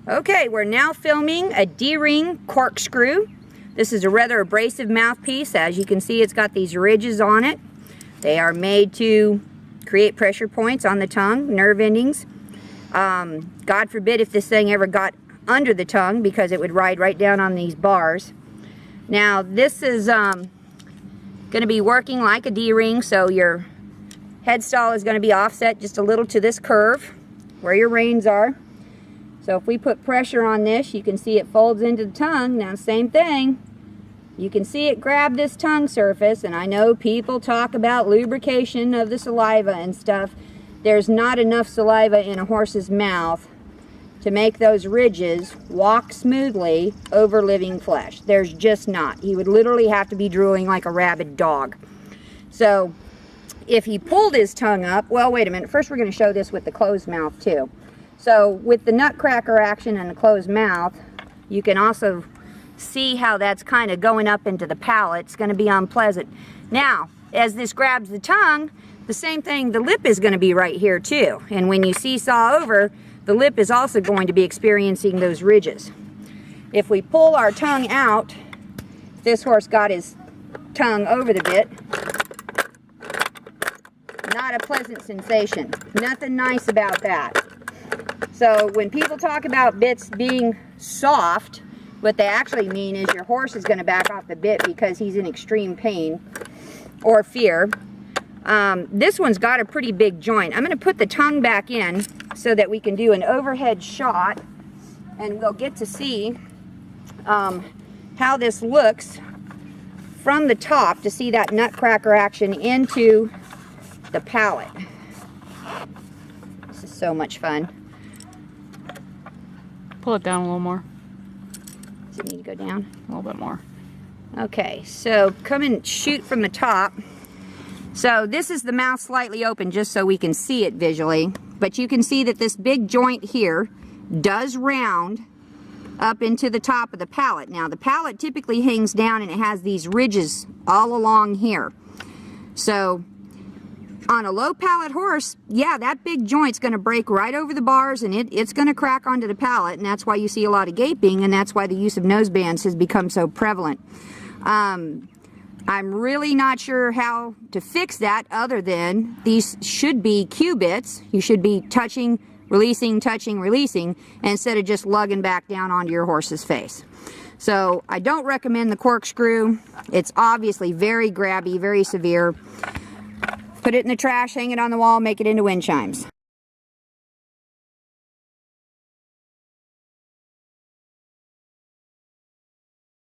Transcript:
Okay, we're now filming a Dee Ring corkscrew. This is a rather abrasive mouthpiece. As you can see, it's got these ridges on it. They are made to create pressure points on the tongue, nerve endings. God forbid if this thing ever got under the tongue, because it would ride right down on these bars. Now this is going to be working like a Dee ring, so your headstall is going to be offset just a little to this curve where your reins are. So if we put pressure on this, you can see it folds into the tongue. Now same thing, you can see it grab this tongue surface, and I know people talk about lubrication of the saliva and stuff. There's not enough saliva in a horse's mouth to make those ridges walk smoothly over living flesh. There's just not. He would literally have to be drooling like a rabid dog. So if he pulled his tongue up, well, wait a minute, first we're going to show this with the closed mouth too. So with the nutcracker action and the closed mouth, you can also see how that's kind of going up into the palate. It's going to be unpleasant. Now, as this grabs the tongue, the same thing, the lip is going to be right here too. And when you seesaw over, the lip is also going to be experiencing those ridges. If we pull our tongue out, this horse got his tongue over the bit. Not a pleasant sensation. Nothing nice about that. So when people talk about bits being soft, what they actually mean is your horse is going to back off the bit because he's in extreme pain or fear. This one's got a pretty big joint. I'm going to put the tongue back in so that we can do an overhead shot, and we'll get to see how this looks from the top to see that nutcracker action into the palate. This is so much fun. Pull it down a little more. Does it need to go down? A little bit more. Okay, so come and shoot from the top. So this is the mouth slightly open just so we can see it visually. But you can see that this big joint here does round up into the top of the palate. Now the palate typically hangs down and it has these ridges all along here. So on a low palate horse, yeah, that big joint's going to break right over the bars, and it's going to crack onto the palate, and that's why you see a lot of gaping, and that's why the use of nose bands has become so prevalent. I'm really not sure how to fix that other than these should be cue bits. You should be touching, releasing, instead of just lugging back down onto your horse's face. So I don't recommend the corkscrew. It's obviously very grabby, very severe. Put it in the trash, hang it on the wall, make it into wind chimes.